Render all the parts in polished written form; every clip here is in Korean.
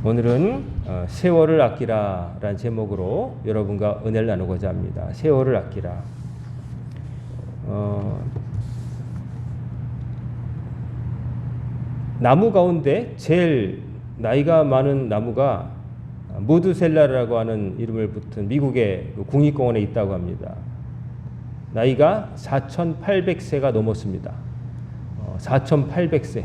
오늘은 세월을 아끼라 라는 제목으로 여러분과 은혜를 나누고자 합니다. 세월을 아끼라. 나무 가운데 제일 나이가 많은 나무가 무드셀라라고 하는 이름을 붙은 미국의 국립공원에 있다고 합니다. 나이가 4,800세가 넘었습니다. 4,800세.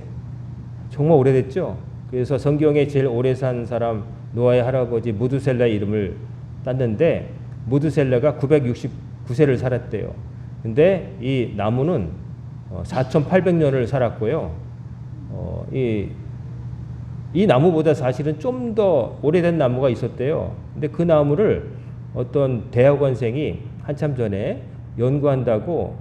정말 오래됐죠? 그래서 성경에 제일 오래 산 사람 노아의 할아버지 무드셀라의 이름을 땄는데 무드셀라가 969세를 살았대요. 근데 이 나무는 4,800년을 살았고요. 이 나무보다 사실은 좀 더 오래된 나무가 있었대요. 근데 그 나무를 어떤 대학원생이 한참 전에 연구한다고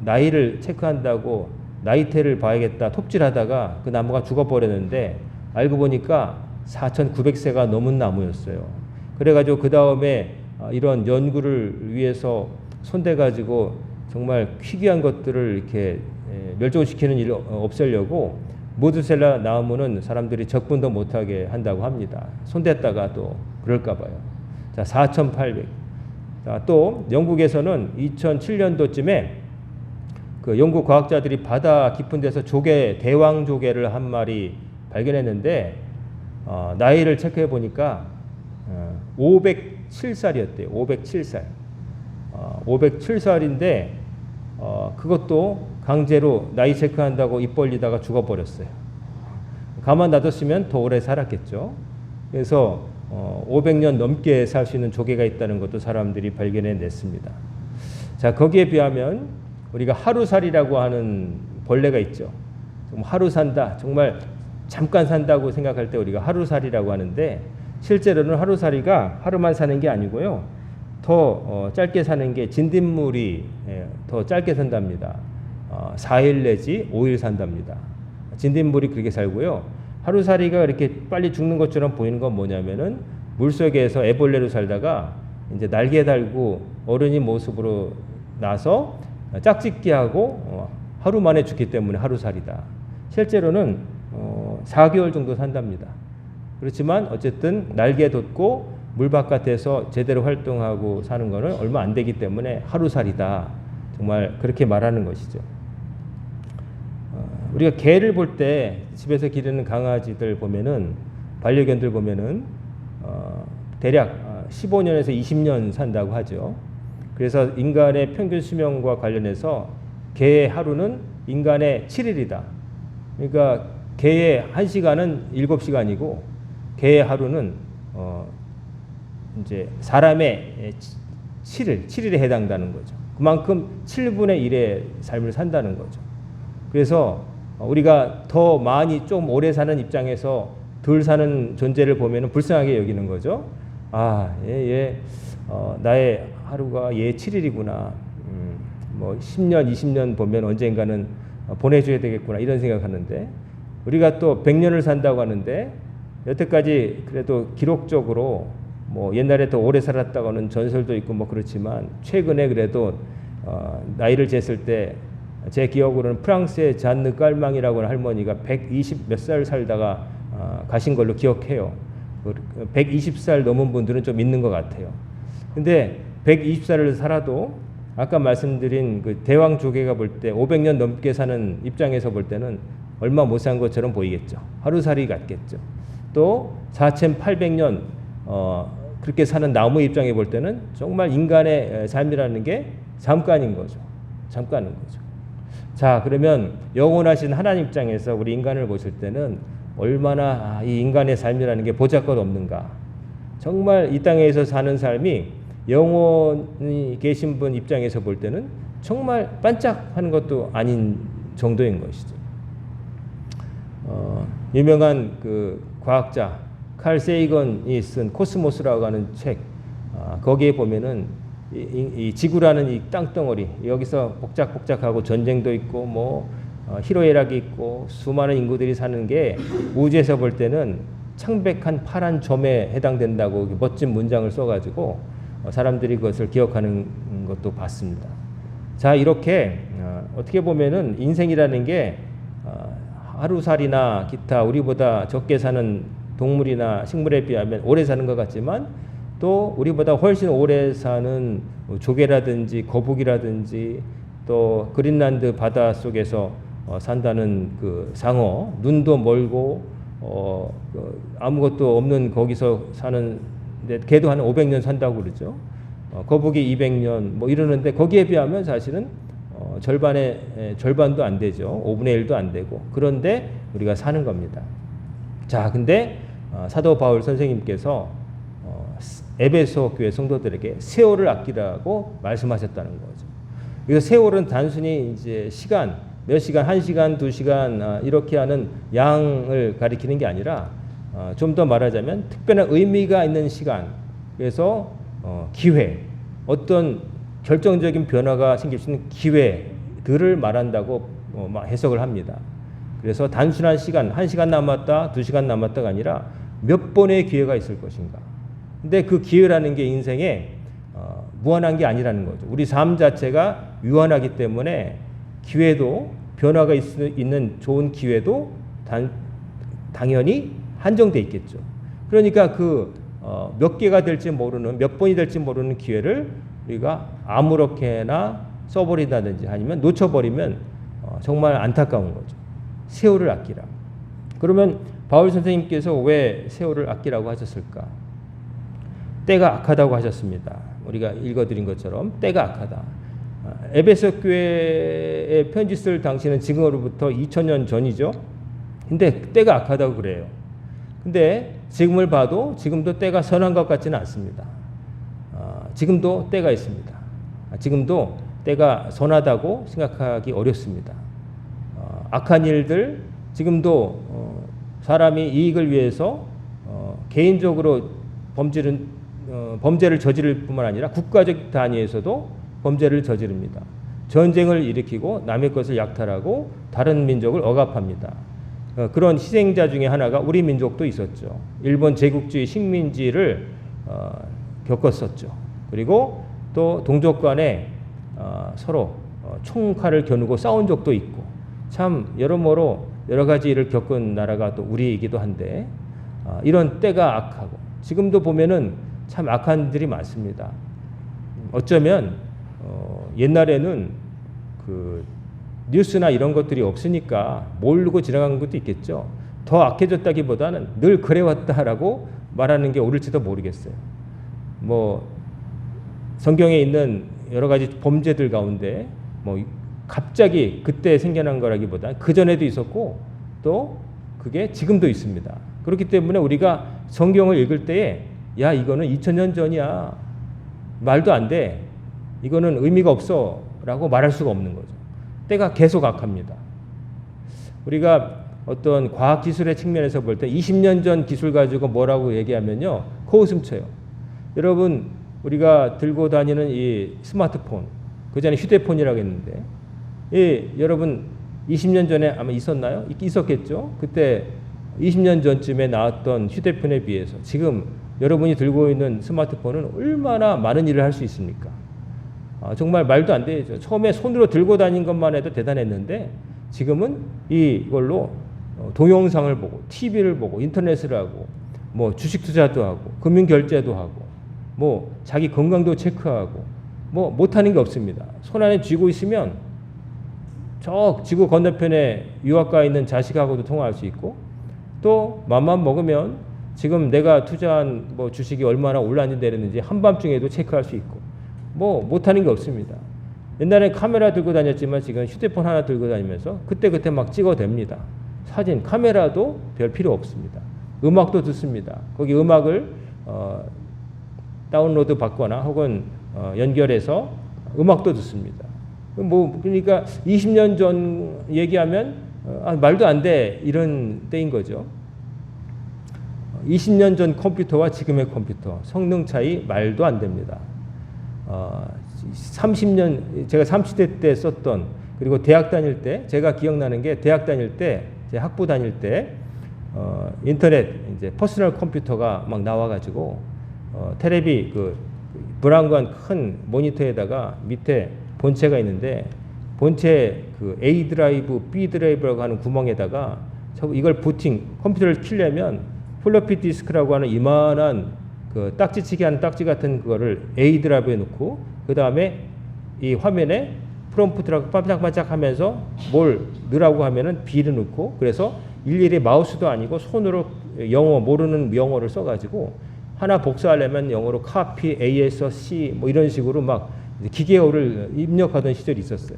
나이를 체크한다고 나이테를 봐야겠다 톱질하다가 그 나무가 죽어버렸는데 알고 보니까 4,900세가 넘은 나무였어요. 그래가지고 그 다음에 이런 연구를 위해서 손대가지고 정말 희귀한 것들을 이렇게 멸종시키는 일을 없애려고 무드셀라 나무는 사람들이 접근도 못하게 한다고 합니다. 손댔다가 또 그럴까 봐요. 자, 4,800. 자, 또 영국에서는 2007년도쯤에 그 영국 과학자들이 바다 깊은 데서 조개, 대왕 조개를 한 마리 발견했는데 나이를 체크해 보니까 507살이었대요. 507살. 507살인데 그것도 강제로 나이 체크한다고 입 벌리다가 죽어버렸어요. 가만 놔뒀으면 더 오래 살았겠죠. 그래서 500년 넘게 살 수 있는 조개가 있다는 것도 사람들이 발견해냈습니다. 자, 거기에 비하면 우리가 하루살이라고 하는 벌레가 있죠. 하루 산다. 정말 잠깐 산다고 생각할 때 우리가 하루살이라고 하는데 실제로는 하루살이가 하루만 사는 게 아니고요. 더 짧게 사는 게 진딧물이 더 짧게 산답니다. 4일 내지 5일 산답니다. 진딧물이 그렇게 살고요. 하루살이가 이렇게 빨리 죽는 것처럼 보이는 건 뭐냐면은 물속에서 애벌레로 살다가 이제 날개 달고 어른이 모습으로 나서 짝짓기 하고 하루 만에 죽기 때문에 하루살이다. 실제로는 4개월 정도 산답니다. 그렇지만 어쨌든 날개 돋고 물 바깥에서 제대로 활동하고 사는 것은 얼마 안 되기 때문에 하루살이다. 정말 그렇게 말하는 것이죠. 우리가 개를 볼 때 집에서 기르는 강아지들 보면은 반려견들 보면은 대략 15년에서 20년 산다고 하죠. 그래서 인간의 평균 수명과 관련해서 개의 하루는 인간의 7일이다. 그러니까 개의 1시간은 7시간이고 개의 하루는 이제 사람의 7일에 해당되는 거죠. 그만큼 7분의 1의 삶을 산다는 거죠. 그래서 우리가 더 많이 좀 오래 사는 입장에서 덜 사는 존재를 보면 불쌍하게 여기는 거죠. 아, 나의 하루가 얘 7일이구나. 뭐 10년, 20년 보면 언젠가는 보내줘야 되겠구나 이런 생각하는데 우리가 또 100년을 산다고 하는데 여태까지 그래도 기록적으로 뭐 옛날에 더 오래 살았다고는 전설도 있고 뭐 그렇지만 최근에 그래도 나이를 jes을 때 제 기억으로는 프랑스의 잔느 깔망이라고 하는 할머니가 120 몇 살 살다가 가신 걸로 기억해요. 120살 넘은 분들은 좀 있는 것 같아요. 근데 120살을 살아도 아까 말씀드린 그 대왕 조개가 볼 때 500년 넘게 사는 입장에서 볼 때는 얼마 못 산 것처럼 보이겠죠. 하루살이 같겠죠. 또 4,800년 그렇게 사는 나무 입장에 볼 때는 정말 인간의 삶이라는 게 잠깐인 거죠. 잠깐인 거죠. 자, 그러면 영원하신 하나님 입장에서 우리 인간을 보실 때는 얼마나 이 인간의 삶이라는 게 보잘것없는가. 정말 이 땅에서 사는 삶이 영원히 계신 분 입장에서 볼 때는 정말 반짝하는 것도 아닌 정도인 것이죠. 유명한 그 과학자 칼 세이건이 쓴 코스모스라고 하는 책, 거기에 보면은 이 지구라는 이 땅덩어리 여기서 복작복작하고 전쟁도 있고 뭐 희로애락이 있고 수많은 인구들이 사는 게 우주에서 볼 때는 창백한 파란 점에 해당된다고 멋진 문장을 써가지고 사람들이 그것을 기억하는 것도 봤습니다. 자, 이렇게 어떻게 보면은 인생이라는 게 하루살이나 기타 우리보다 적게 사는 동물이나 식물에 비하면 오래 사는 것 같지만 또 우리보다 훨씬 오래 사는 조개라든지 거북이라든지 또 그린란드 바다 속에서 산다는 그 상어, 눈도 멀고 아무것도 없는 거기서 사는 걔도 한 500년 산다고 그러죠. 거북이 200년 뭐 이러는데 거기에 비하면 사실은 절반도 안 되죠. 5분의 1도 안 되고 그런데 우리가 사는 겁니다. 자, 근데 사도 바울 선생님께서 에베소 교회 성도들에게 세월을 아끼라고 말씀하셨다는 거죠. 그래서 세월은 단순히 이제 시간, 몇 시간, 1시간, 2시간 이렇게 하는 양을 가리키는 게 아니라 좀 더 말하자면 특별한 의미가 있는 시간, 그래서 기회, 어떤 결정적인 변화가 생길 수 있는 기회들을 말한다고 해석을 합니다. 그래서 단순한 시간, 1시간 남았다, 2시간 남았다가 아니라 몇 번의 기회가 있을 것인가. 근데 그 기회라는 게 인생에 무한한 게 아니라는 거죠. 우리 삶 자체가 유한하기 때문에 기회도 변화가 있는 좋은 기회도 당연히 한정돼 있겠죠. 그러니까 그 몇 개가 될지 모르는 몇 번이 될지 모르는 기회를 우리가 아무렇게나 써버린다든지 아니면 놓쳐버리면 정말 안타까운 거죠. 세월을 아끼라. 그러면 바울 선생님께서 왜 세월을 아끼라고 하셨을까? 때가 악하다고 하셨습니다. 우리가 읽어드린 것처럼 때가 악하다. 에베소 교회에 편지 쓸 당시는 지금으로부터 2000년 전이죠. 근데 때가 악하다고 그래요. 근데 지금을 봐도 지금도 때가 선한 것 같지는 않습니다. 지금도 때가 있습니다. 지금도 때가 선하다고 생각하기 어렵습니다. 악한 일들, 지금도 사람이 이익을 위해서 개인적으로 범죄를 저지를 뿐만 아니라 국가적 단위에서도 범죄를 저지릅니다. 전쟁을 일으키고 남의 것을 약탈하고 다른 민족을 억압합니다. 그런 희생자 중에 하나가 우리 민족도 있었죠. 일본 제국주의 식민지를 겪었었죠. 그리고 또 동족 간에 서로 총칼을 겨누고 싸운 적도 있고 참 여러모로 여러 가지 일을 겪은 나라가 또 우리이기도 한데 이런 때가 악하고 지금도 보면은 참 악한 일이 많습니다. 어쩌면 옛날에는 그 뉴스나 이런 것들이 없으니까 모르고 지나간 것도 있겠죠. 더 악해졌다기보다는 늘 그래왔다라고 말하는 게 옳을지도 모르겠어요. 뭐 성경에 있는 여러 가지 범죄들 가운데 뭐 갑자기 그때 생겨난 거라기보다 그 전에도 있었고 또 그게 지금도 있습니다. 그렇기 때문에 우리가 성경을 읽을 때에 야 이거는 2000년 전이야 말도 안 돼 이거는 의미가 없어 라고 말할 수가 없는 거죠. 때가 계속 악합니다. 우리가 어떤 과학기술의 측면에서 볼 때 20년 전 기술 가지고 뭐라고 얘기하면요 코웃음 쳐요. 여러분 우리가 들고 다니는 이 스마트폰 그 전에 휴대폰이라고 했는데 여러분 20년 전에 아마 있었나요? 있었겠죠. 그때 20년 전쯤에 나왔던 휴대폰에 비해서 지금 여러분이 들고 있는 스마트폰은 얼마나 많은 일을 할 수 있습니까? 정말 말도 안 되죠. 처음에 손으로 들고 다닌 것만 해도 대단했는데 지금은 이걸로 동영상을 보고 TV를 보고 인터넷을 하고 뭐 주식 투자도 하고 금융 결제도 하고 뭐 자기 건강도 체크하고 뭐 못하는 게 없습니다. 손 안에 쥐고 있으면 저 지구 건너편에 유학가에 있는 자식하고도 통화할 수 있고 또 맘만 먹으면 지금 내가 투자한 뭐 주식이 얼마나 올랐는지 내렸는지 한밤중에도 체크할 수 있고 뭐 못하는 게 없습니다. 옛날에 카메라 들고 다녔지만 지금 휴대폰 하나 들고 다니면서 그때그때 막 찍어댑니다. 사진, 카메라도 별 필요 없습니다. 음악도 듣습니다. 거기 음악을 다운로드 받거나 혹은 연결해서 음악도 듣습니다. 뭐 그러니까 20년 전 얘기하면 말도 안 돼 이런 때인 거죠. 20년 전 컴퓨터와 지금의 컴퓨터 성능 차이 말도 안 됩니다. 30년 제가 30대 때 썼던 그리고 대학 다닐 때 제가 기억나는 게 대학 다닐 때 제 학부 다닐 때 인터넷 이제 퍼스널 컴퓨터가 막 나와가지고 테레비 그 브라운관 큰 모니터에다가 밑에 본체가 있는데 본체 그 A 드라이브, B 드라이브라고 하는 구멍에다가 이걸 부팅 컴퓨터를 키려면 플로피 디스크라고 하는 이만한 그 딱지치기 하는 딱지 같은 그거를 A 드라이브에 넣고 그 다음에 이 화면에 프롬프트라고 반짝반짝하면서 뭘 넣으라고 하면은 B를 넣고 그래서 일일이 마우스도 아니고 손으로 영어 모르는 영어를 써가지고 하나 복사하려면 영어로 copy A에서 C 뭐 이런 식으로 막 기계어를 입력하던 시절이 있었어요.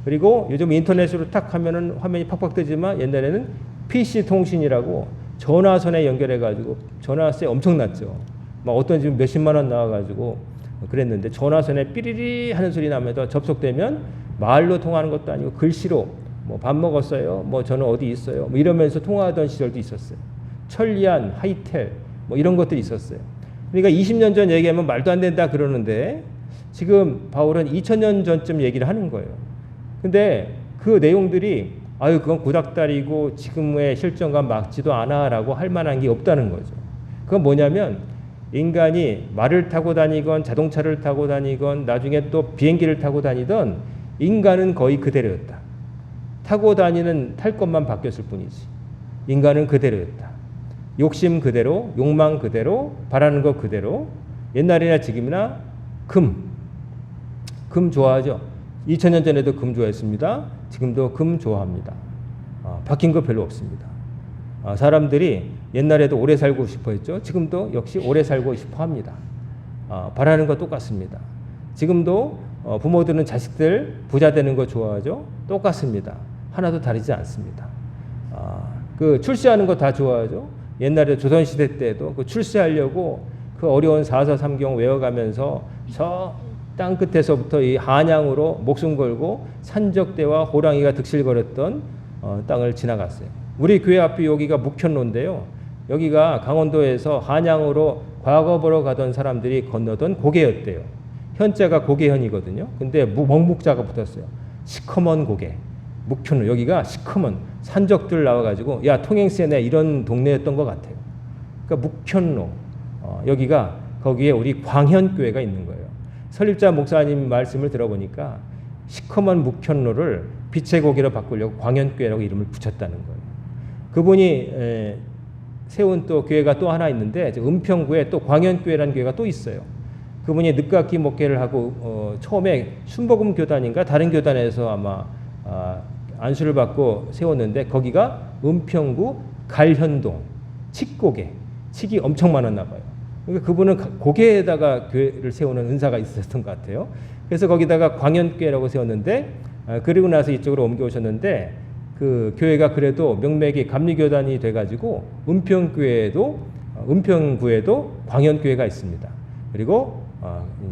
그리고 요즘 인터넷으로 탁 하면은 화면이 팍팍 뜨지만 옛날에는 PC 통신이라고 전화선에 연결해가지고 전화세 엄청났죠. 막 어떤 지금 몇십만 원 나와가지고 그랬는데 전화선에 삐리리 하는 소리 나면서 접속되면 말로 통하는 것도 아니고 글씨로 뭐 밥 먹었어요, 뭐 저는 어디 있어요, 뭐 이러면서 통화하던 시절도 있었어요. 천리안, 하이텔 뭐 이런 것들이 있었어요. 그러니까 20년 전 얘기하면 말도 안 된다 그러는데 지금 바울은 2000년 전쯤 얘기를 하는 거예요. 근데 그 내용들이 아유 그건 구닥다리고 지금의 실정과 맞지도 않아라고 할 만한 게 없다는 거죠. 그건 뭐냐면 인간이 말을 타고 다니건 자동차를 타고 다니건 나중에 또 비행기를 타고 다니던 인간은 거의 그대로였다. 타고 다니는 탈 것만 바뀌었을 뿐이지. 인간은 그대로였다. 욕심 그대로, 욕망 그대로, 바라는 것 그대로. 옛날이나 지금이나 금 좋아하죠. 2000년 전에도 금 좋아했습니다. 지금도 금 좋아합니다. 바뀐 거 별로 없습니다. 사람들이 옛날에도 오래 살고 싶어 했죠. 지금도 역시 오래 살고 싶어 합니다. 바라는 거 똑같습니다. 지금도 부모들은 자식들 부자 되는 거 좋아하죠. 똑같습니다. 하나도 다르지 않습니다. 그 출세하는 거 다 좋아하죠. 옛날에 조선시대 때도 그 출세하려고 그 어려운 사서삼경 외워가면서 저 땅 끝에서부터 이 한양으로 목숨 걸고 산적대와 호랑이가 득실거렸던 땅을 지나갔어요. 우리 교회 앞이 여기가 묵현로인데요. 여기가 강원도에서 한양으로 과거 보러 가던 사람들이 건너던 고개였대요. 현자가 고개현이거든요. 근데 먹묵자가 붙었어요. 시커먼 고개. 묵현로. 여기가 시커먼 산적들 나와가지고 야 통행세네 이런 동네였던 것 같아요. 그러니까 묵현로. 여기가 거기에 우리 광현교회가 있는 거예요. 설립자 목사님 말씀을 들어보니까 시커먼 묵현로를 빛의 고개로 바꾸려고 광현교회라고 이름을 붙였다는 거예요. 그분이 세운 또 교회가 또 하나 있는데 은평구에 또 광현교회라는 교회가 또 있어요. 그분이 늦깎이 목회를 하고 처음에 순복음 교단인가 다른 교단에서 아마 안수를 받고 세웠는데 거기가 은평구 갈현동 칡고개 칡이 엄청 많았나 봐요. 그러니까 그분은 고개에다가 교회를 세우는 은사가 있었던 것 같아요. 그래서 거기다가 광현교회라고 세웠는데 그리고 나서 이쪽으로 옮겨오셨는데 그 교회가 그래도 명맥이 감리교단이 돼가지고 은평구에도 광현교회가 있습니다. 그리고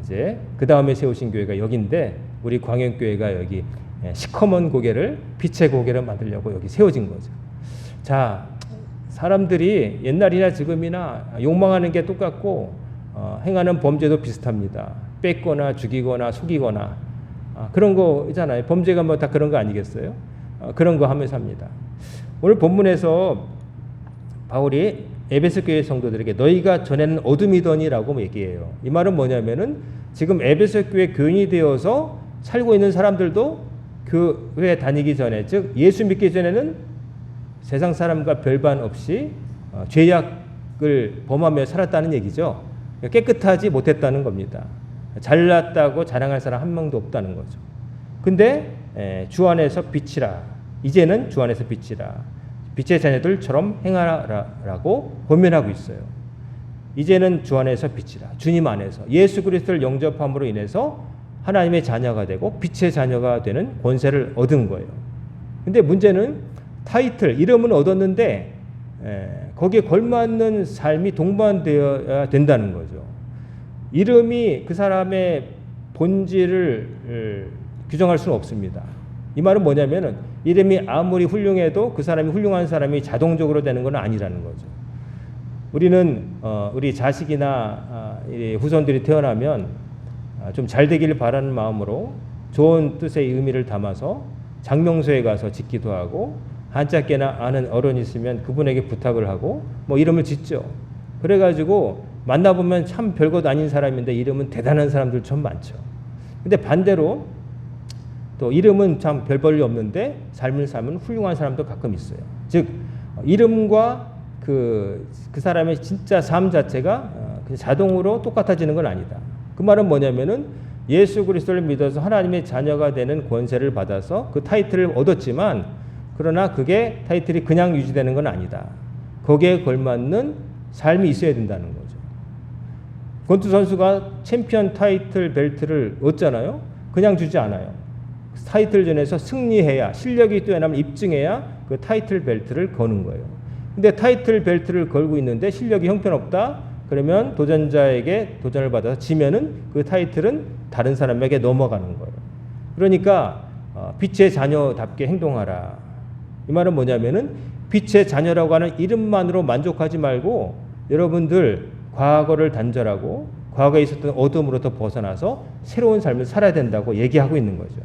이제 그 다음에 세우신 교회가 여기인데 우리 광현교회가 여기 시커먼 고개를 빛의 고개로 만들려고 여기 세워진 거죠. 자, 사람들이 옛날이나 지금이나 욕망하는 게 똑같고 행하는 범죄도 비슷합니다. 뺏거나 죽이거나 속이거나 그런 거 있잖아요. 범죄가 뭐 다 그런 거 아니겠어요? 그런 거 하면서 합니다. 오늘 본문에서 바울이 에베소 교회 성도들에게 너희가 전에는 어둠이더니라고 얘기해요. 이 말은 뭐냐면은 지금 에베소 교회 교인이 되어서 살고 있는 사람들도 교회 다니기 전에 즉 예수 믿기 전에는 세상 사람과 별반 없이 죄악을 범하며 살았다는 얘기죠. 깨끗하지 못했다는 겁니다. 잘났다고 자랑할 사람 한 명도 없다는 거죠. 근데 주 안에서 빛이라 이제는 주 안에서 빛이라 빛의 자녀들처럼 행하라라고 권면하고 있어요. 이제는 주 안에서 빛이라 주님 안에서 예수 그리스도를 영접함으로 인해서 하나님의 자녀가 되고 빛의 자녀가 되는 권세를 얻은 거예요. 근데 문제는 타이틀, 이름은 얻었는데 거기에 걸맞는 삶이 동반되어야 된다는 거죠. 이름이 그 사람의 본질을 규정할 수는 없습니다. 이 말은 뭐냐면은 이름이 아무리 훌륭해도 그 사람이 훌륭한 사람이 자동적으로 되는 건 아니라는 거죠. 우리는 우리 자식이나 후손들이 태어나면 좀 잘 되기를 바라는 마음으로 좋은 뜻의 의미를 담아서 장명소에 가서 짓기도 하고 한자께나 아는 어른이 있으면 그분에게 부탁을 하고 뭐 이름을 짓죠. 그래가지고 만나보면 참 별것 아닌 사람인데 이름은 대단한 사람들 좀 많죠. 근데 반대로 또 이름은 참 별 볼일 없는데 삶을 삶은 훌륭한 사람도 가끔 있어요. 즉 이름과 그 사람의 진짜 삶 자체가 자동으로 똑같아지는 건 아니다. 그 말은 뭐냐면은 예수 그리스도를 믿어서 하나님의 자녀가 되는 권세를 받아서 그 타이틀을 얻었지만 그러나 그게 타이틀이 그냥 유지되는 건 아니다. 거기에 걸맞는 삶이 있어야 된다는 거죠. 권투 선수가 챔피언 타이틀 벨트를 얻잖아요. 그냥 주지 않아요. 타이틀전에서 승리해야, 실력이 뛰어나면 입증해야 그 타이틀 벨트를 거는 거예요. 근데 타이틀 벨트를 걸고 있는데 실력이 형편없다? 그러면 도전자에게 도전을 받아서 지면은 그 타이틀은 다른 사람에게 넘어가는 거예요. 그러니까 빛의 자녀답게 행동하라. 이 말은 뭐냐면은 빛의 자녀라고 하는 이름만으로 만족하지 말고 여러분들 과거를 단절하고 과거에 있었던 어둠으로부터 벗어나서 새로운 삶을 살아야 된다고 얘기하고 있는 거죠.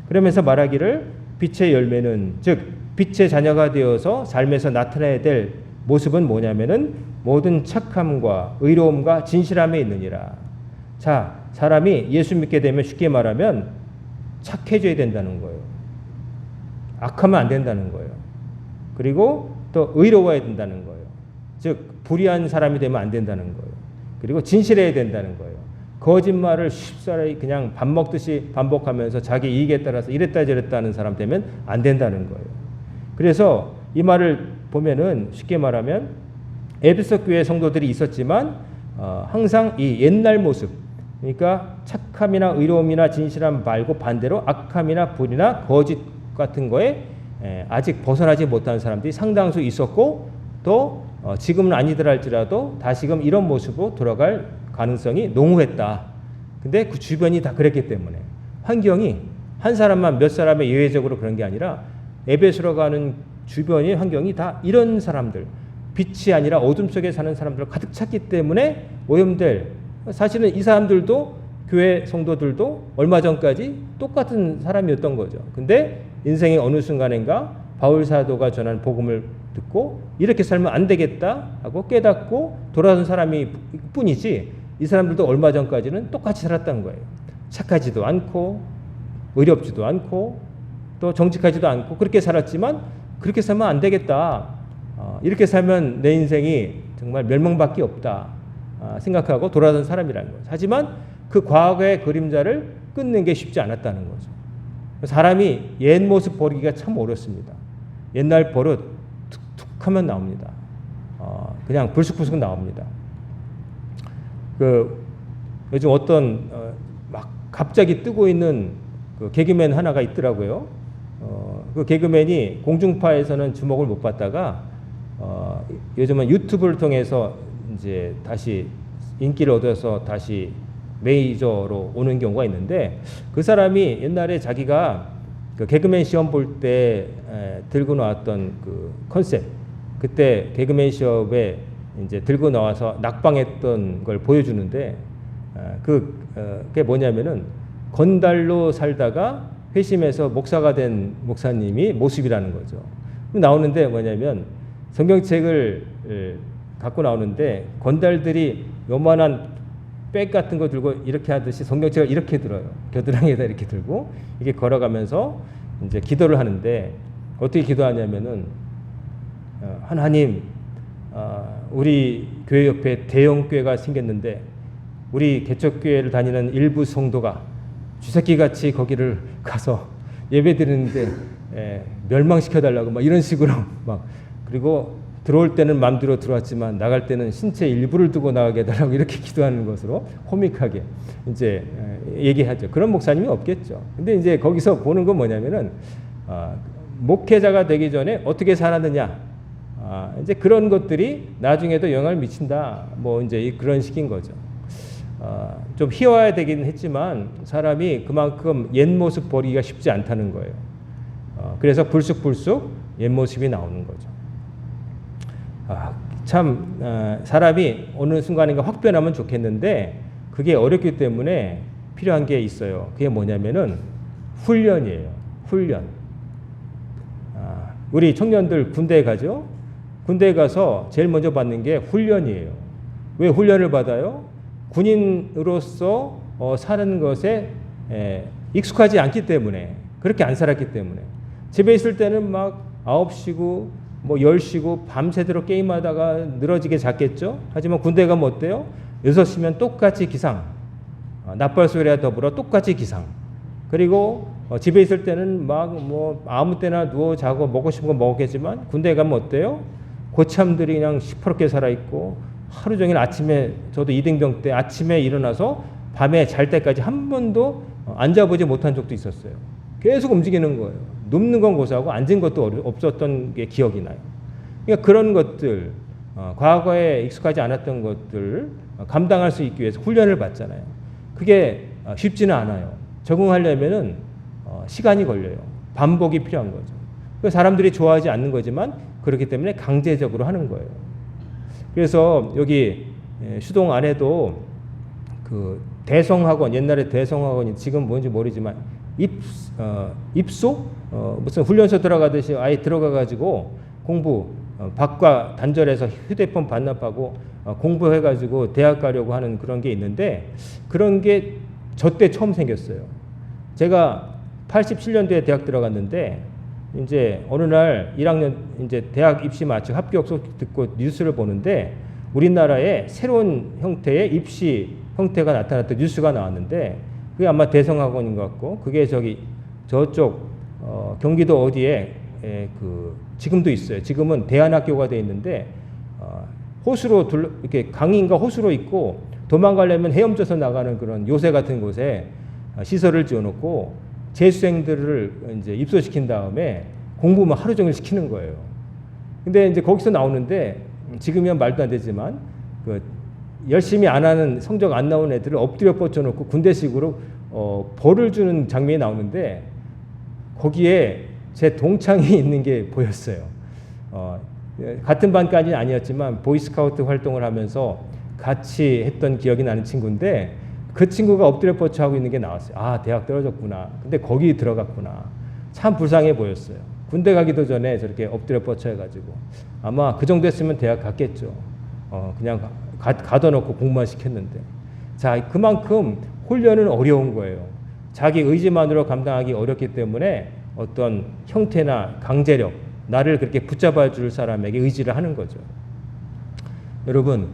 그러면서 말하기를 빛의 열매는 즉 빛의 자녀가 되어서 삶에서 나타나야 될 모습은 뭐냐면은 모든 착함과 의로움과 진실함에 있느니라. 자, 사람이 예수 믿게 되면 쉽게 말하면 착해져야 된다는 거예요. 악하면 안 된다는 거예요. 그리고 또 의로워야 된다는 거예요. 즉 불의한 사람이 되면 안 된다는 거예요. 그리고 진실해야 된다는 거예요. 거짓말을 쉽사리 그냥 밥 먹듯이 반복하면서 자기 이익에 따라서 이랬다 저랬다 하는 사람 되면 안 된다는 거예요. 그래서 이 말을 보면은 쉽게 말하면 에베소 교회 성도들이 있었지만 항상 이 옛날 모습, 그러니까 착함이나 의로움이나 진실함 말고 반대로 악함이나 불이나 거짓 같은 거에 아직 벗어나지 못한 사람들이 상당수 있었고 또 지금은 아니더라 할지라도 다시금 이런 모습으로 돌아갈 가능성이 농후했다. 근데 그 주변이 다 그랬기 때문에 환경이 한 사람만 몇 사람의 예외적으로 그런 게 아니라 에베소로 가는 주변의 환경이 다 이런 사람들, 빛이 아니라 어둠 속에 사는 사람들 가득 찼기 때문에 오염될, 사실은 이 사람들도 교회 성도들도 얼마 전까지 똑같은 사람이었던 거죠. 근데 인생의 어느 순간인가 바울 사도가 전한 복음을 듣고 이렇게 살면 안 되겠다 하고 깨닫고 돌아선 사람이 뿐이지 이 사람들도 얼마 전까지는 똑같이 살았다는 거예요. 착하지도 않고 의롭지도 않고 또 정직하지도 않고 그렇게 살았지만 그렇게 살면 안 되겠다. 이렇게 살면 내 인생이 정말 멸망밖에 없다 생각하고 돌아선 사람이라는 거죠. 하지만 그 과거의 그림자를 끊는 게 쉽지 않았다는 거죠. 사람이 옛 모습 버리기가 참 어렵습니다. 옛날 버릇 툭툭 하면 나옵니다. 그냥 불쑥불쑥 나옵니다. 요즘 어떤 막 갑자기 뜨고 있는 그 개그맨 하나가 있더라고요. 그 개그맨이 공중파에서는 주목을 못 받다가 요즘은 유튜브를 통해서 이제 다시 인기를 얻어서 다시 메이저로 오는 경우가 있는데 그 사람이 옛날에 자기가 그 개그맨 시험 볼 때 들고 나왔던 그 컨셉, 그때 개그맨 시험에 이제 들고 나와서 낙방했던 걸 보여주는데 그게 뭐냐면은 건달로 살다가 회심해서 목사가 된 목사님이 모습이라는 거죠. 나오는데 뭐냐면 성경책을 갖고 나오는데 건달들이 요만한 백 같은 거 들고 이렇게 하듯이 성경책을 이렇게 들어요. 겨드랑이에다 이렇게 들고 이게 걸어가면서 이제 기도를 하는데 어떻게 기도하냐면은 하나님, 우리 교회 옆에 대형 교회가 생겼는데 우리 개척교회를 다니는 일부 성도가 쥐새끼같이 거기를 가서 예배 드리는데 멸망시켜달라고 막 이런 식으로 막 그리고 들어올 때는 마음대로 들어왔지만 나갈 때는 신체 일부를 두고 나가게 해달라고 이렇게 기도하는 것으로 코믹하게 이제 얘기하죠. 그런 목사님이 없겠죠. 근데 이제 거기서 보는 건 뭐냐면은 목회자가 되기 전에 어떻게 살았느냐, 이제 그런 것들이 나중에도 영향을 미친다. 뭐 이제 그런 식인 거죠. 좀 희화되긴 했지만 사람이 그만큼 옛 모습 버리기가 쉽지 않다는 거예요. 그래서 불쑥불쑥 옛 모습이 나오는 거죠. 참 사람이 어느 순간인가 확 변하면 좋겠는데 그게 어렵기 때문에 필요한 게 있어요. 그게 뭐냐면은 훈련이에요. 훈련. 우리 청년들 군대에 가죠. 군대에 가서 제일 먼저 받는 게 훈련이에요. 왜 훈련을 받아요? 군인으로서 사는 것에 익숙하지 않기 때문에, 그렇게 안 살았기 때문에. 집에 있을 때는 막 9시고 뭐 10시고 밤새도록 게임하다가 늘어지게 잤겠죠. 하지만 군대 가면 어때요? 6시면 똑같이 기상, 나팔소리와 더불어 똑같이 기상. 그리고 집에 있을 때는 막 뭐 아무 때나 누워 자고 먹고 싶은 거 먹었겠지만 군대 가면 어때요? 고참들이 그냥 시퍼렇게 살아있고 하루 종일 아침에, 저도 이등병 때 아침에 일어나서 밤에 잘 때까지 한 번도 앉아보지 못한 적도 있었어요. 계속 움직이는 거예요. 눕는 건 고사하고 앉은 것도 없었던 게 기억이 나요. 그러니까 그런 것들, 과거에 익숙하지 않았던 것들 감당할 수 있기 위해서 훈련을 받잖아요. 그게 쉽지는 않아요. 적응하려면은 시간이 걸려요. 반복이 필요한 거죠. 사람들이 좋아하지 않는 거지만 그렇기 때문에 강제적으로 하는 거예요. 그래서 여기 수동 안에도 그 대성학원, 옛날에 대성학원이 지금 뭔지 모르지만 입소 무슨 훈련소 들어가듯이 아예 들어가가지고 공부 밖과 단절해서 휴대폰 반납하고 공부해가지고 대학 가려고 하는 그런 게 있는데, 그런 게 저 때 처음 생겼어요. 제가 87년도에 대학 들어갔는데 이제 어느 날 1학년 이제 대학 입시 마치고 합격 소식 듣고 뉴스를 보는데 우리나라에 새로운 형태의 입시 형태가 나타났던 뉴스가 나왔는데, 그게 아마 대성학원인 것 같고, 그게 저쪽 경기도 어디에 지금도 있어요. 지금은 대안학교가 돼 있는데 호수로 이렇게 강인가 호수로 있고 도망가려면 헤엄쳐서 나가는 그런 요새 같은 곳에 시설을 지어놓고 재수생들을 이제 입소시킨 다음에 공부만 하루 종일 시키는 거예요. 근데 이제 거기서 나오는데 지금이면 말도 안 되지만 열심히 안 하는 성적 안 나온 애들을 엎드려 뻗쳐놓고 군대식으로 벌을 주는 장면이 나오는데 거기에 제 동창이 있는 게 보였어요. 같은 반까지는 아니었지만 보이스카우트 활동을 하면서 같이 했던 기억이 나는 친구인데 그 친구가 엎드려 뻗쳐 하고 있는 게 나왔어요. 아, 대학 떨어졌구나. 근데 거기 들어갔구나. 참 불쌍해 보였어요. 군대 가기도 전에 저렇게 엎드려 뻗쳐 해가지고 아마 그 정도 했으면 대학 갔겠죠. 그냥 가둬놓고 공부만 시켰는데. 자, 그만큼 훈련은 어려운 거예요. 자기 의지만으로 감당하기 어렵기 때문에 어떤 형태나 강제력, 나를 그렇게 붙잡아 줄 사람에게 의지를 하는 거죠. 여러분,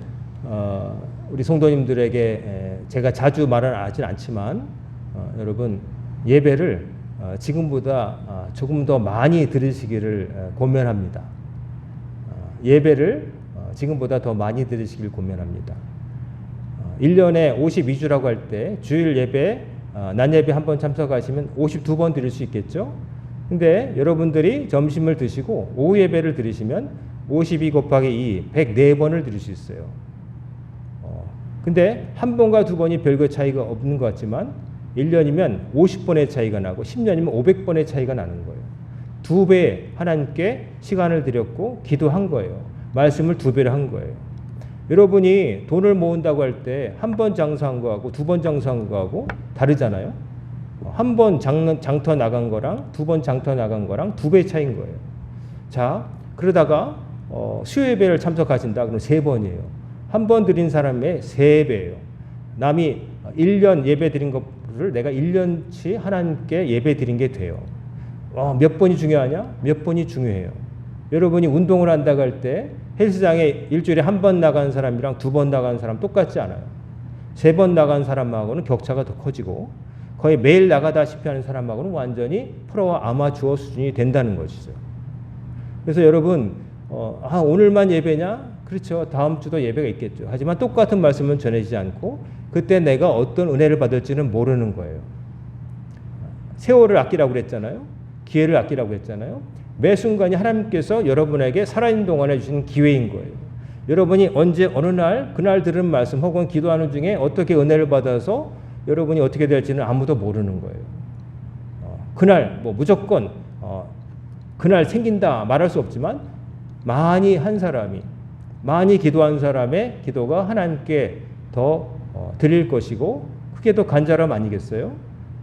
우리 성도님들에게 제가 자주 말은 하진 않지만 여러분, 예배를 지금보다 조금 더 많이 들으시기를 권면합니다. 예배를 지금보다 더 많이 들으시길 권면합니다. 1년에 52주라고 할 때 주일 예배, 낮 예배 한 번 참석하시면 52번 들을 수 있겠죠? 근데 여러분들이 점심을 드시고 오후 예배를 들으시면 52 곱하기 2, 104번을 들을 수 있어요. 근데 한 번과 두 번이 별거 차이가 없는 것 같지만 1년이면 50번의 차이가 나고 10년이면 500번의 차이가 나는 거예요. 2배 하나님께 시간을 드렸고 기도한 거예요. 말씀을 2배를 한 거예요. 여러분이 돈을 모은다고 할 때 한 번 장사한 거하고 두 번 장사한 거하고 다르잖아요. 한 번 장터 나간 거랑 두 번 장터 나간 거랑 2배 차이인 거예요. 자, 그러다가 수요 예배를 참석하신다 그러면 3번이에요. 한 번 드린 사람의 3배예요. 남이 1년 예배 드린 거를 내가 1년치 하나님께 예배 드린 게 돼요. 몇 번이 중요하냐? 몇 번이 중요해요. 여러분이 운동을 한다고 할 때 헬스장에 일주일에 한 번 나간 사람이랑 2번 나간 사람 똑같지 않아요. 3번 나간 사람하고는 격차가 더 커지고 거의 매일 나가다시피 하는 사람하고는 완전히 프로와 아마추어 수준이 된다는 것이죠. 그래서 여러분, 오늘만 예배냐? 그렇죠. 다음 주도 예배가 있겠죠. 하지만 똑같은 말씀은 전해지지 않고 그때 내가 어떤 은혜를 받을지는 모르는 거예요. 세월을 아끼라고 그랬잖아요. 기회를 아끼라고 했잖아요. 매 순간이 하나님께서 여러분에게 살아있는 동안에 주신 기회인 거예요. 여러분이 언제 어느 날 그날 들은 말씀 혹은 기도하는 중에 어떻게 은혜를 받아서 여러분이 어떻게 될지는 아무도 모르는 거예요. 그날 무조건 그날 생긴다 말할 수 없지만 많이 한 사람이 많이 기도한 사람의 기도가 하나님께 더 드릴 것이고 그게 더 간절함 아니겠어요?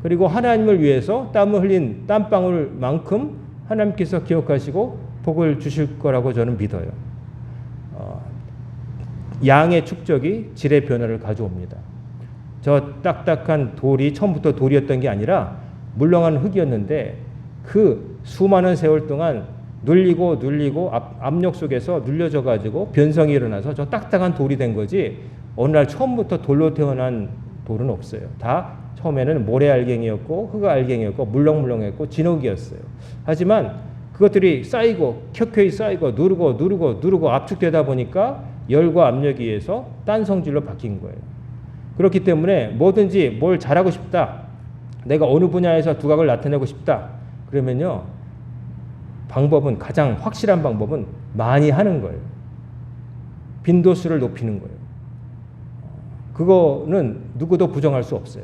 그리고 하나님을 위해서 땀을 흘린 땀방울만큼 하나님께서 기억하시고 복을 주실 거라고 저는 믿어요. 양의 축적이 질의 변화를 가져옵니다. 저 딱딱한 돌이 처음부터 돌이었던 게 아니라 물렁한 흙이었는데 그 수많은 세월 동안 눌리고 압력 속에서 눌려져 가지고 변성이 일어나서 저 딱딱한 돌이 된 거지 어느 날 처음부터 돌로 태어난 돌은 없어요. 다 처음에는 모래알갱이였고 흙알갱이였고 물렁물렁했고 진흙이었어요. 하지만 그것들이 쌓이고 켜켜이 쌓이고 누르고 압축되다 보니까 열과 압력에 의해서 딴 성질로 바뀐 거예요. 그렇기 때문에 뭐든지 뭘 잘하고 싶다. 내가 어느 분야에서 두각을 나타내고 싶다. 그러면요. 방법은 가장 확실한 방법은 많이 하는 거예요. 빈도수를 높이는 거예요. 그거는 누구도 부정할 수 없어요.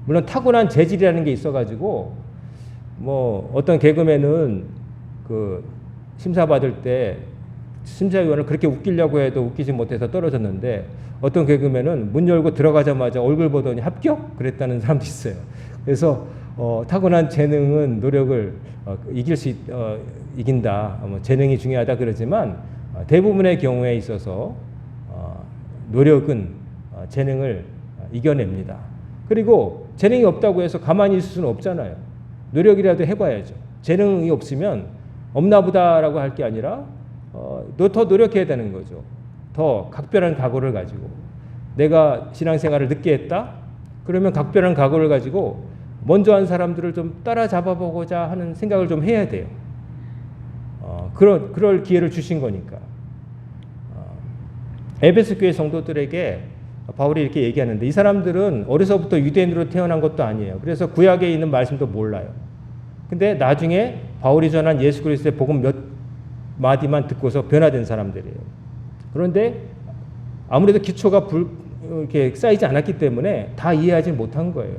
물론 타고난 재질이라는 게 있어가지고 뭐 어떤 개그맨은 그 심사 받을 때 심사위원을 그렇게 웃기려고 해도 웃기지 못해서 떨어졌는데 어떤 개그맨은 문 열고 들어가자마자 얼굴 보더니 합격? 그랬다는 사람도 있어요. 그래서 타고난 재능은 노력을 이긴다. 재능이 중요하다 그러지만 대부분의 경우에 있어서 노력은 재능을 이겨냅니다. 그리고 재능이 없다고 해서 가만히 있을 수는 없잖아요. 노력이라도 해봐야죠. 재능이 없으면 없나보다라고 할 게 아니라 더 노력해야 되는 거죠. 더 각별한 각오를 가지고 내가 신앙생활을 늦게 했다? 그러면 각별한 각오를 가지고 먼저 한 사람들을 좀 따라잡아보고자 하는 생각을 좀 해야 돼요. 그럴 기회를 주신 거니까. 에베소 교회 성도들에게 바울이 이렇게 얘기하는데 이 사람들은 어려서부터 유대인으로 태어난 것도 아니에요. 그래서 구약에 있는 말씀도 몰라요. 근데 나중에 바울이 전한 예수 그리스도의 복음 몇 마디만 듣고서 변화된 사람들이에요. 그런데 아무래도 기초가 이렇게 쌓이지 않았기 때문에 다 이해하지 못한 거예요.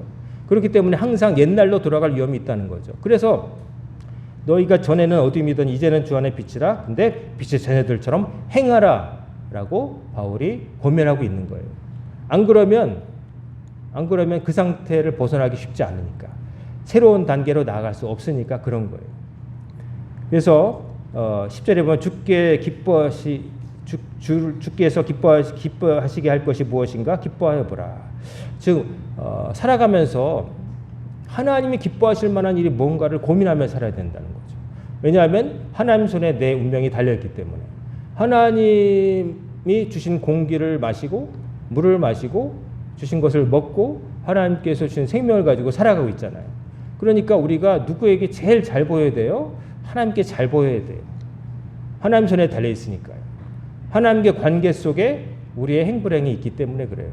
그렇기 때문에 항상 옛날로 돌아갈 위험이 있다는 거죠. 그래서 너희가 전에는 어둠이던 이제는 주 안에 빛이라. 근데 빛의 자녀들처럼 행하라 라고 바울이 권면하고 있는 거예요. 안 그러면 그 상태를 벗어나기 쉽지 않으니까. 새로운 단계로 나아갈 수 없으니까 그런 거예요. 그래서 10절에 보면 주께서 기뻐하시게 할 것이 무엇인가 기뻐하여 보라. 즉 살아가면서 하나님이 기뻐하실 만한 일이 뭔가를 고민하며 살아야 된다는 거죠. 왜냐하면 하나님 손에 내 운명이 달려있기 때문에 하나님이 주신 공기를 마시고 물을 마시고 주신 것을 먹고 하나님께서 주신 생명을 가지고 살아가고 있잖아요. 그러니까 우리가 누구에게 제일 잘 보여야 돼요? 하나님께 잘 보여야 돼요. 하나님 손에 달려있으니까요. 하나님과의 관계 속에 우리의 행불행이 있기 때문에 그래요.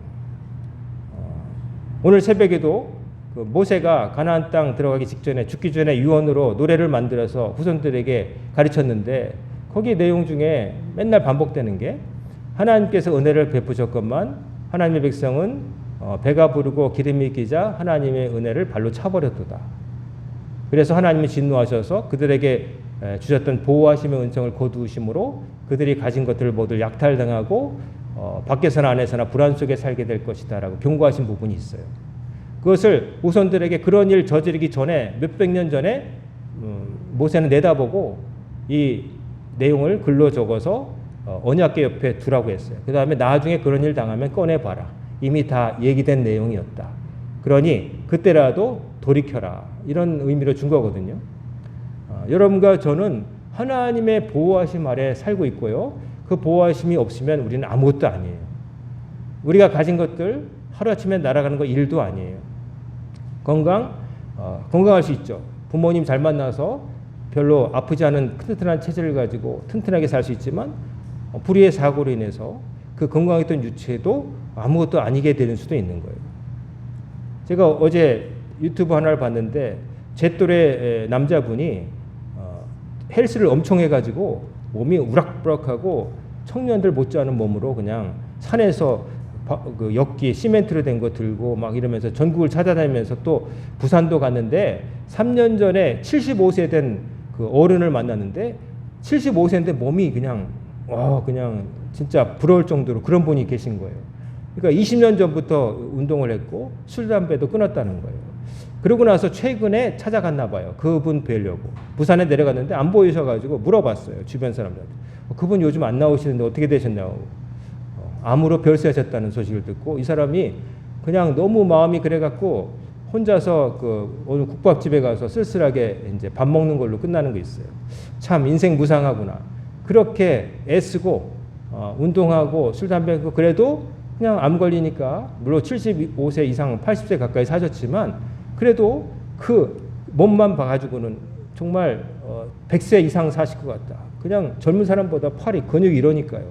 오늘 새벽에도 그 모세가 가나안 땅 들어가기 직전에 죽기 전에 유언으로 노래를 만들어서 후손들에게 가르쳤는데 거기 내용 중에 맨날 반복되는 게 하나님께서 은혜를 베푸셨건만 하나님의 백성은 배가 부르고 기름이 끼자 하나님의 은혜를 발로 차버렸도다. 그래서 하나님이 진노하셔서 그들에게 주셨던 보호하심의 은총을 거두심으로 그들이 가진 것들을 모두 약탈당하고 밖에서나 안에서나 불안 속에 살게 될 것이다 라고 경고하신 부분이 있어요. 그것을 후손들에게 그런 일 저지르기 전에 몇백 년 전에 모세는 내다보고 이 내용을 글로 적어서 언약궤 옆에 두라고 했어요. 그 다음에 나중에 그런 일 당하면 꺼내봐라. 이미 다 얘기된 내용이었다. 그러니 그때라도 돌이켜라. 이런 의미로 준 거거든요. 여러분과 저는 하나님의 보호하심 아래 살고 있고요. 그 보호하심이 없으면 우리는 아무것도 아니에요. 우리가 가진 것들 하루아침에 날아가는 거 일도 아니에요. 건강할 수 있죠. 부모님 잘 만나서 별로 아프지 않은 튼튼한 체질을 가지고 튼튼하게 살 수 있지만 불의의 사고로 인해서 그 건강했던 유체도 아무것도 아니게 되는 수도 있는 거예요. 제가 어제 유튜브 하나를 봤는데 제 또래 남자분이 헬스를 엄청 해가지고 몸이 우락부락하고 청년들 못지않은 몸으로 그냥 산에서 그 엿기 시멘트로 된 거 들고 막 이러면서 전국을 찾아다니면서 또 부산도 갔는데 3년 전에 75세 된 그 어른을 만났는데 75세인데 몸이 그냥 진짜 부러울 정도로 그런 분이 계신 거예요. 그러니까 20년 전부터 운동을 했고 술 담배도 끊었다는 거예요. 그러고 나서 최근에 찾아갔나 봐요. 그분 뵈려고 부산에 내려갔는데 안 보이셔가지고 물어봤어요. 주변 사람들한테. 그분 요즘 안 나오시는데 어떻게 되셨냐고. 암으로 별세하셨다는 소식을 듣고 이 사람이 그냥 너무 마음이 그래갖고 혼자서 그 오늘 국밥집에 가서 쓸쓸하게 이제 밥 먹는 걸로 끝나는 거 있어요. 참 인생 무상하구나. 그렇게 애쓰고 운동하고 술 담배 끊고 그래도 그냥 암 걸리니까 물론 75세 이상 80세 가까이 사셨지만 그래도 그 몸만 봐가지고는 정말 100세 이상 사실 것 같다. 그냥 젊은 사람보다 팔이 근육이 이러니까요.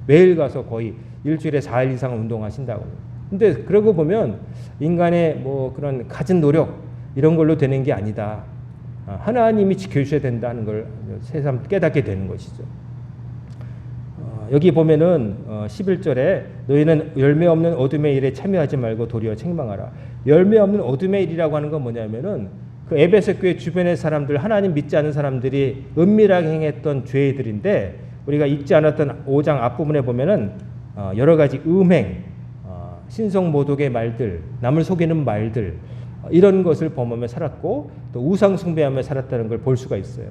매일 가서 거의 일주일에 4일 이상 운동하신다고. 근데 그러고 보면 인간의 뭐 그런 갖은 노력 이런 걸로 되는 게 아니다. 하나님이 지켜주셔야 된다는 걸 새삼 깨닫게 되는 것이죠. 여기 보면은 11절에 너희는 열매 없는 어둠의 일에 참여하지 말고 도리어 책망하라. 열매 없는 어둠의 일이라고 하는 건 뭐냐면은 그 에베소 교회 주변의 사람들, 하나님 믿지 않는 사람들이 은밀하게 행했던 죄들인데 우리가 읽지 않았던 5장 앞부분에 보면은 여러 가지 음행, 신성모독의 말들, 남을 속이는 말들 이런 것을 범하며 살았고 또 우상 숭배하며 살았다는 걸 볼 수가 있어요.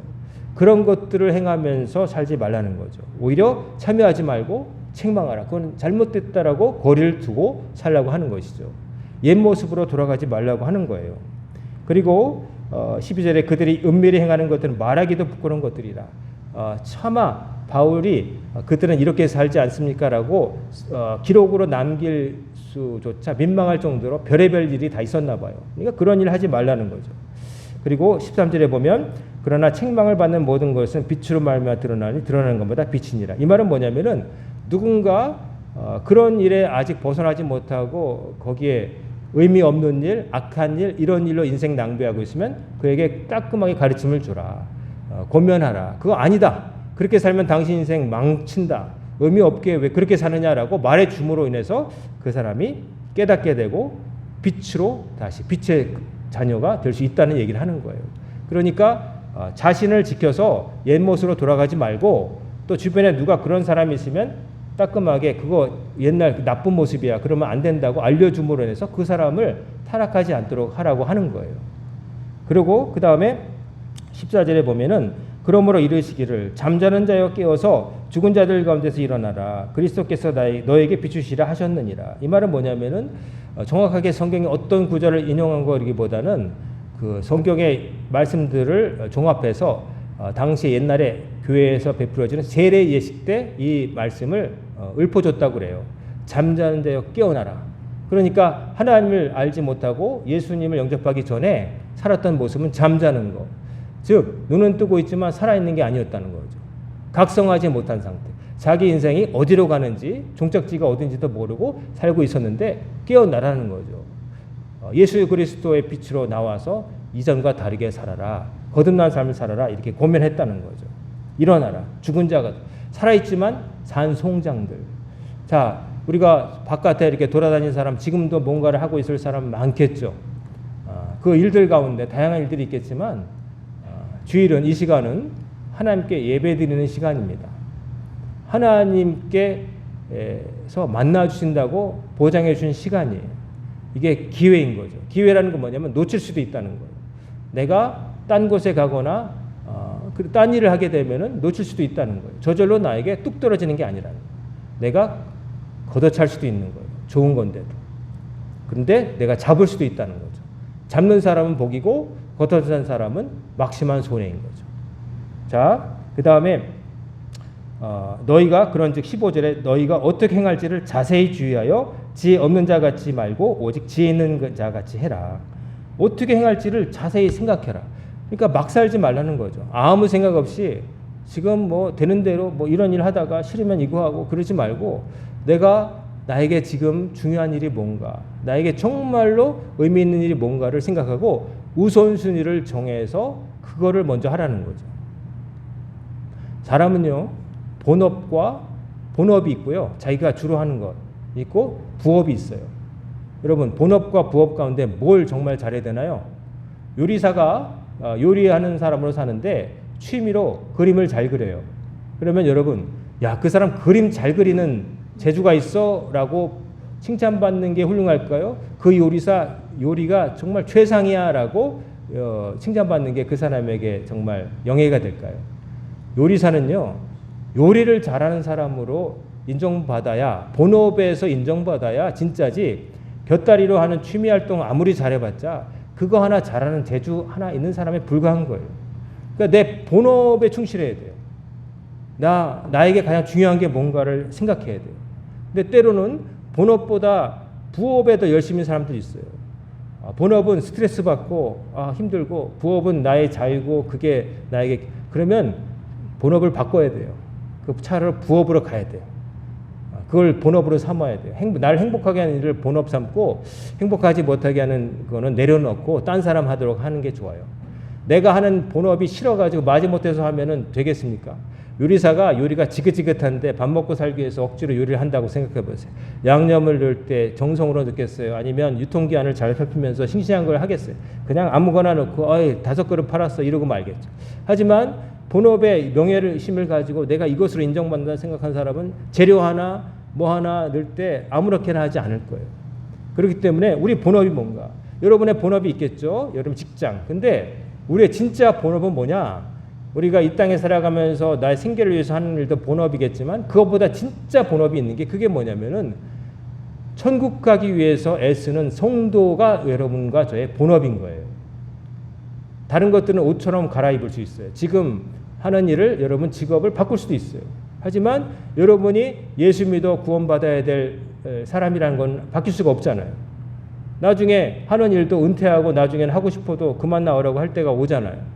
그런 것들을 행하면서 살지 말라는 거죠. 오히려 참여하지 말고 책망하라. 그건 잘못됐다라고 거리를 두고 살라고 하는 것이죠. 옛 모습으로 돌아가지 말라고 하는 거예요. 그리고 12절에 그들이 은밀히 행하는 것들은 말하기도 부끄러운 것들이라. 차마 바울이 그들은 이렇게 살지 않습니까? 라고 기록으로 남길 수조차 민망할 정도로 별의별 일이 다 있었나 봐요. 그러니까 그런 일 하지 말라는 거죠. 그리고 13절에 보면 그러나 책망을 받는 모든 것은 빛으로 말미암아 드러나니 드러나는 것보다 빛이니라. 이 말은 뭐냐면은 누군가 그런 일에 아직 벗어나지 못하고 거기에 의미 없는 일, 악한 일, 이런 일로 인생 낭비하고 있으면 그에게 따끔하게 가르침을 주라. 권면하라. 그거 아니다. 그렇게 살면 당신 인생 망친다. 의미 없게 왜 그렇게 사느냐라고 말해 줌으로 인해서 그 사람이 깨닫게 되고 빛으로 다시 빛의 자녀가 될 수 있다는 얘기를 하는 거예요. 그러니까 자신을 지켜서 옛 모습으로 돌아가지 말고 또 주변에 누가 그런 사람이 있으면 따끔하게 그거 옛날 나쁜 모습이야 그러면 안 된다고 알려줌으로 인해서 그 사람을 타락하지 않도록 하라고 하는 거예요. 그리고 그 다음에 14절에 보면은 그러므로 이르시기를 잠자는 자여 깨어서 죽은 자들 가운데서 일어나라. 그리스도께서 너에게 비추시라 하셨느니라. 이 말은 뭐냐면은 정확하게 성경의 어떤 구절을 인용한 거기보다는 그 성경의 말씀들을 종합해서 당시 옛날에 교회에서 베풀어지는 세례 예식 때 이 말씀을 읊어줬다고 그래요. 잠자는 자여 깨어나라. 그러니까 하나님을 알지 못하고 예수님을 영접하기 전에 살았던 모습은 잠자는 거. 즉 눈은 뜨고 있지만 살아있는 게 아니었다는 거죠. 각성하지 못한 상태. 자기 인생이 어디로 가는지 종착지가 어딘지도 모르고 살고 있었는데 깨어나라는 거죠. 예수 그리스도의 빛으로 나와서 이전과 다르게 살아라. 거듭난 삶을 살아라. 이렇게 고면했다는 거죠. 일어나라. 죽은 자가 살아있지만 산 송장들. 자, 우리가 바깥에 이렇게 돌아다니는 사람 지금도 뭔가를 하고 있을 사람 많겠죠. 그 일들 가운데 다양한 일들이 있겠지만 주일은 이 시간은 하나님께 예배드리는 시간입니다. 하나님께서 만나 주신다고 보장해 주신 시간이에요. 이게 기회인 거죠. 기회라는 건 뭐냐면 놓칠 수도 있다는 거예요. 내가 딴 곳에 가거나 딴 일을 하게 되면은 놓칠 수도 있다는 거예요. 저절로 나에게 뚝 떨어지는 게 아니라는 거예요. 내가 걷어찰 수도 있는 거예요. 좋은 건데도. 그런데 내가 잡을 수도 있다는 거죠. 잡는 사람은 복이고 걷어찬 사람은 막심한 손해인 거죠. 자, 그 다음에 너희가 그런즉 15절에 너희가 어떻게 행할지를 자세히 주의하여 지혜 없는 자 같이 말고 오직 지혜 있는 자 같이 해라. 어떻게 행할지를 자세히 생각해라. 그러니까 막 살지 말라는 거죠. 아무 생각 없이 지금 뭐 되는 대로 뭐 이런 일 하다가 싫으면 이거 하고 그러지 말고 내가 나에게 지금 중요한 일이 뭔가, 나에게 정말로 의미 있는 일이 뭔가를 생각하고 우선순위를 정해서 그거를 먼저 하라는 거죠. 사람은요, 본업이 있고요. 자기가 주로 하는 것 있고 부업이 있어요. 여러분, 본업과 부업 가운데 뭘 정말 잘해야 되나요? 요리사가 요리하는 사람으로 사는데 취미로 그림을 잘 그려요. 그러면 여러분, 야, 그 사람 그림 잘 그리는 재주가 있어? 라고 칭찬받는 게 훌륭할까요? 그 요리사 요리가 정말 최상이야 라고 칭찬받는 게 그 사람에게 정말 영예가 될까요? 요리사는요, 요리를 잘하는 사람으로 인정받아야, 본업에서 인정받아야 진짜지, 곁다리로 하는 취미 활동 아무리 잘해봤자 그거 하나 잘하는 재주 하나 있는 사람에 불과한 거예요. 그러니까 내 본업에 충실해야 돼요. 나에게 가장 중요한 게 뭔가를 생각해야 돼요. 근데 때로는 본업보다 부업에 더 열심히 사람들이 있어요. 본업은 스트레스 받고 힘들고 부업은 나의 자유고 그게 나에게 그러면 본업을 바꿔야 돼요. 그 차라리 부업으로 가야 돼요. 그걸 본업으로 삼아야 돼요. 나를 행복하게 하는 일을 본업 삼고 행복하지 못하게 하는 거는 내려놓고 딴 사람 하도록 하는 게 좋아요. 내가 하는 본업이 싫어가지고 마지못해서 하면은 되겠습니까? 요리사가 요리가 지긋지긋한데 밥 먹고 살기 위해서 억지로 요리를 한다고 생각해 보세요. 양념을 넣을 때 정성으로 넣겠어요? 아니면 유통기한을 잘 살피면서 싱싱한 걸 하겠어요? 그냥 아무거나 넣고 5그릇 팔았어 이러고 말겠죠. 하지만 본업의 명예를 힘을 가지고 내가 이것으로 인정받는다 생각한 사람은 재료 하나 뭐 하나 넣을 때 아무렇게나 하지 않을 거예요. 그렇기 때문에 우리 본업이 뭔가? 여러분의 본업이 있겠죠? 여러분 직장. 근데 우리의 진짜 본업은 뭐냐? 우리가 이 땅에 살아가면서 나의 생계를 위해서 하는 일도 본업이겠지만 그것보다 진짜 본업이 있는 게 그게 뭐냐면은 천국 가기 위해서 애쓰는 성도가 여러분과 저의 본업인 거예요. 다른 것들은 옷처럼 갈아입을 수 있어요. 지금 하는 일을 여러분 직업을 바꿀 수도 있어요. 하지만 여러분이 예수 믿어 구원받아야 될 사람이라는 건 바뀔 수가 없잖아요. 나중에 하는 일도 은퇴하고 나중에는 하고 싶어도 그만 나오라고 할 때가 오잖아요.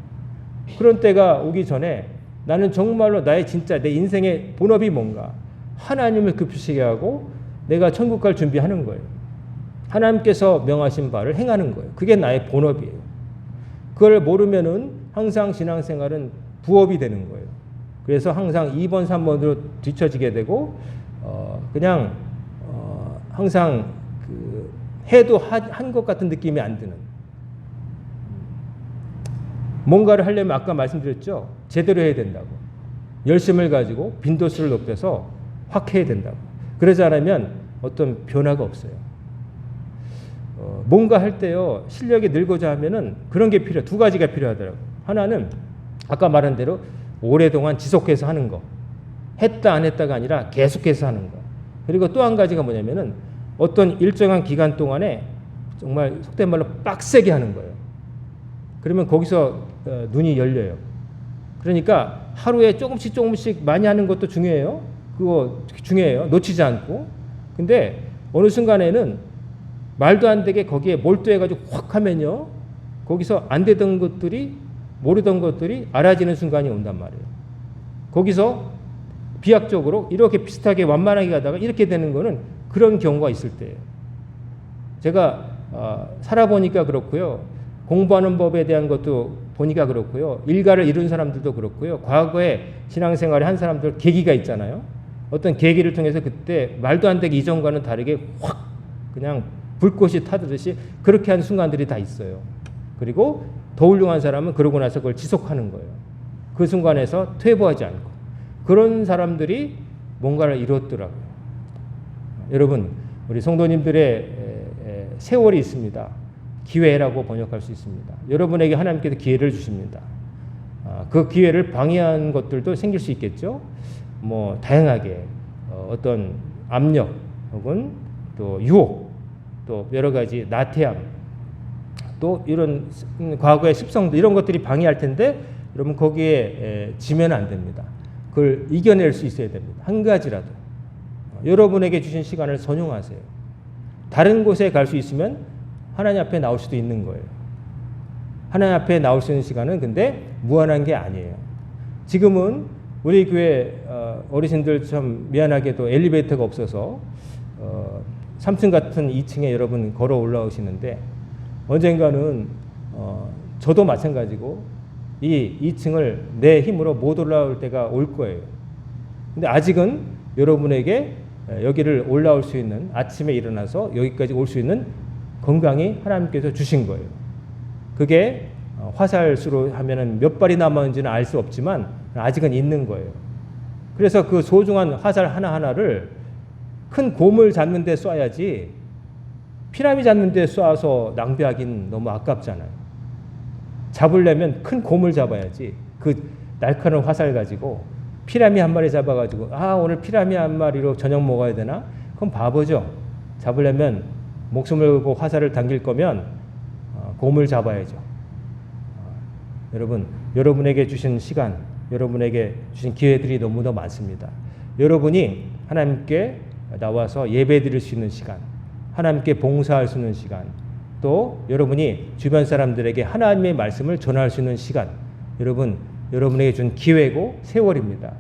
그런 때가 오기 전에 나는 정말로 나의 진짜 내 인생의 본업이 뭔가 하나님을 급히시게 하고 내가 천국 갈 준비하는 거예요. 하나님께서 명하신 바를 행하는 거예요. 그게 나의 본업이에요. 그걸 모르면은 항상 신앙생활은 부업이 되는 거예요. 그래서 항상 2번, 3번으로 뒤처지게 되고 그냥 항상 해도 한 것 같은 느낌이 안 드는 뭔가를 하려면 아까 말씀드렸죠. 제대로 해야 된다고. 열심을 가지고 빈도수를 높여서 확 해야 된다고. 그러지 않으면 어떤 변화가 없어요. 뭔가 할 때요. 실력이 늘고자 하면은 그런 게 두 가지가 필요하더라고요. 하나는 아까 말한 대로 오랫동안 지속해서 하는 거. 했다 안 했다가 아니라 계속해서 하는 거. 그리고 또 한 가지가 뭐냐면은 어떤 일정한 기간 동안에 정말 속된 말로 빡세게 하는 거예요. 그러면 거기서 눈이 열려요. 그러니까 하루에 조금씩 많이 하는 것도 중요해요. 그거 중요해요. 놓치지 않고. 근데 어느 순간에는 말도 안 되게 거기에 몰두해가지고 확 하면요. 거기서 안 되던 것들이 모르던 것들이 알아지는 순간이 온단 말이에요. 거기서 비약적으로 이렇게 비슷하게 완만하게 가다가 이렇게 되는 거는 그런 경우가 있을 때예요. 제가 살아보니까 그렇고요. 공부하는 법에 대한 것도 보니까 그렇고요. 일가를 이룬 사람들도 그렇고요. 과거에 신앙생활에 한 사람들 계기가 있잖아요. 어떤 계기를 통해서 그때 말도 안 되게 이전과는 다르게 확 그냥 불꽃이 타듯이 그렇게 한 순간들이 다 있어요. 그리고 더 훌륭한 사람은 그러고 나서 그걸 지속하는 거예요. 그 순간에서 퇴보하지 않고. 그런 사람들이 뭔가를 이뤘더라고요. 여러분, 우리 성도님들의 세월이 있습니다. 기회라고 번역할 수 있습니다. 여러분에게 하나님께서 기회를 주십니다. 그 기회를 방해한 것들도 생길 수 있겠죠. 뭐 다양하게 어떤 압력 혹은 또 유혹 또 여러 가지 나태함 또 이런 과거의 습성들 이런 것들이 방해할 텐데 여러분 거기에 지면 안 됩니다. 그걸 이겨낼 수 있어야 됩니다. 한 가지라도 여러분에게 주신 시간을 선용하세요. 다른 곳에 갈 수 있으면 하나님 앞에 나올 수도 있는 거예요. 하나님 앞에 나올 수 있는 시간은 근데 무한한 게 아니에요. 지금은 우리 교회 어르신들 참 미안하게도 엘리베이터가 없어서 3층 같은 2층에 여러분 걸어 올라오시는데 언젠가는 저도 마찬가지고 이 2층을 내 힘으로 못 올라올 때가 올 거예요. 근데 아직은 여러분에게 여기를 올라올 수 있는 아침에 일어나서 여기까지 올 수 있는 건강이 하나님께서 주신 거예요. 그게 화살수로 하면은 몇 발이 남았는지는 알 수 없지만 아직은 있는 거예요. 그래서 그 소중한 화살 하나하나를 큰 곰을 잡는 데 쏴야지 피라미 잡는 데 쏴서 낭비하긴 너무 아깝잖아요. 잡으려면 큰 곰을 잡아야지 그 날카로운 화살 가지고 피라미 한 마리 잡아가지고 오늘 피라미 한 마리로 저녁 먹어야 되나? 그건 바보죠. 잡으려면 목숨을 걸고 화살을 당길 거면 곰을 잡아야죠. 여러분, 여러분에게 주신 시간, 여러분에게 주신 기회들이 너무나 많습니다. 여러분이 하나님께 나와서 예배 드릴 수 있는 시간, 하나님께 봉사할 수 있는 시간, 또 여러분이 주변 사람들에게 하나님의 말씀을 전할 수 있는 시간, 여러분에게 준 기회고 세월입니다.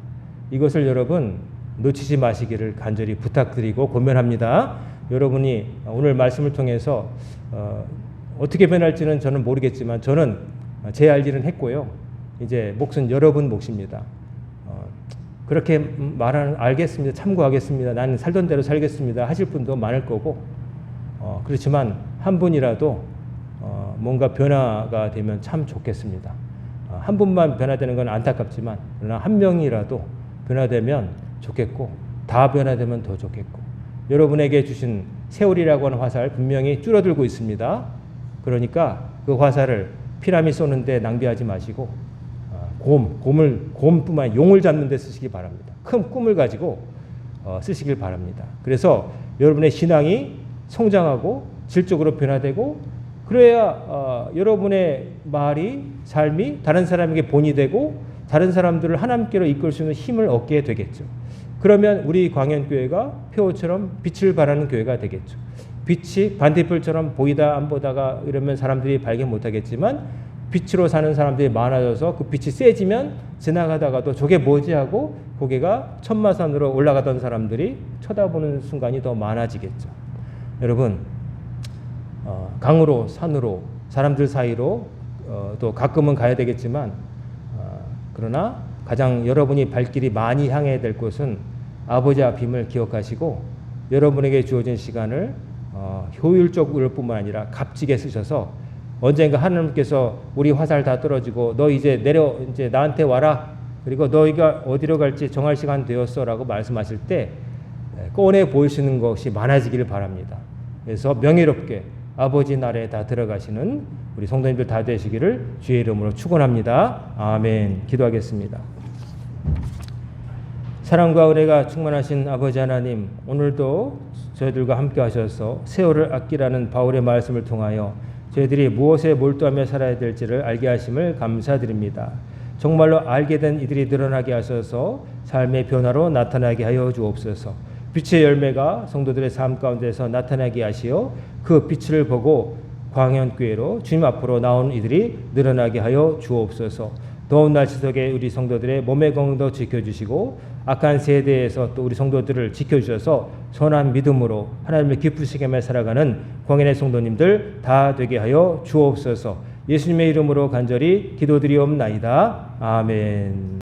이것을 여러분 놓치지 마시기를 간절히 부탁드리고 권면합니다. 여러분이 오늘 말씀을 통해서 어떻게 변할지는 저는 모르겠지만 저는 제 할 일은 했고요. 이제 몫은 여러분 몫입니다. 그렇게 말하는 알겠습니다. 참고하겠습니다. 나는 살던 대로 살겠습니다. 하실 분도 많을 거고 그렇지만 한 분이라도 뭔가 변화가 되면 참 좋겠습니다. 한 분만 변화되는 건 안타깝지만 그러나 한 명이라도 변화되면 좋겠고 다 변화되면 더 좋겠고 여러분에게 주신 세월이라고 하는 화살 분명히 줄어들고 있습니다. 그러니까 그 화살을 피라미 쏘는데 낭비하지 마시고 곰뿐만 아니라 용을 잡는 데 쓰시기 바랍니다. 큰 꿈을 가지고 쓰시길 바랍니다. 그래서 여러분의 신앙이 성장하고 질적으로 변화되고 그래야 여러분의 말이 삶이 다른 사람에게 본이 되고 다른 사람들을 하나님께로 이끌 수 있는 힘을 얻게 되겠죠. 그러면 우리 광연교회가 표처럼 빛을 발하는 교회가 되겠죠. 빛이 반딧불처럼 보이다 안 보다가 이러면 사람들이 발견 못하겠지만 빛으로 사는 사람들이 많아져서 그 빛이 세지면 지나가다가도 저게 뭐지 하고 고개가 천마산으로 올라가던 사람들이 쳐다보는 순간이 더 많아지겠죠. 여러분 강으로 산으로 사람들 사이로 또 가끔은 가야 되겠지만 그러나 가장 여러분이 발길이 많이 향해야 될 곳은 아버지 앞임을 기억하시고 여러분에게 주어진 시간을 효율적일 뿐만 아니라 값지게 쓰셔서 언젠가 하나님께서 우리 화살 다 떨어지고 너 이제 이제 나한테 와라 그리고 너희가 어디로 갈지 정할 시간 되었어라고 말씀하실 때 꺼내 보이시는 것이 많아지기를 바랍니다. 그래서 명예롭게 아버지 나라에 다 들어가시는 우리 성도님들 다 되시기를 주의 이름으로 축원합니다. 아멘. 기도하겠습니다. 사랑과 은혜가 충만하신 아버지 하나님, 오늘도 저희들과 함께 하셔서 세월을 아끼라는 바울의 말씀을 통하여 저희들이 무엇에 몰두하며 살아야 될지를 알게 하심을 감사드립니다. 정말로 알게 된 이들이 늘어나게 하셔서 삶의 변화로 나타나게 하여 주옵소서. 빛의 열매가 성도들의 삶 가운데서 나타나게 하시어 그 빛을 보고 광연교회로 주님 앞으로 나온 이들이 늘어나게 하여 주옵소서. 더운 날씨 속에 우리 성도들의 몸의 건강도 지켜주시고 악한 세대에서 또 우리 성도들을 지켜주셔서 선한 믿음으로 하나님을 기쁘시게 하며 살아가는 광연의 성도님들 다 되게 하여 주옵소서. 예수님의 이름으로 간절히 기도드리옵나이다. 아멘.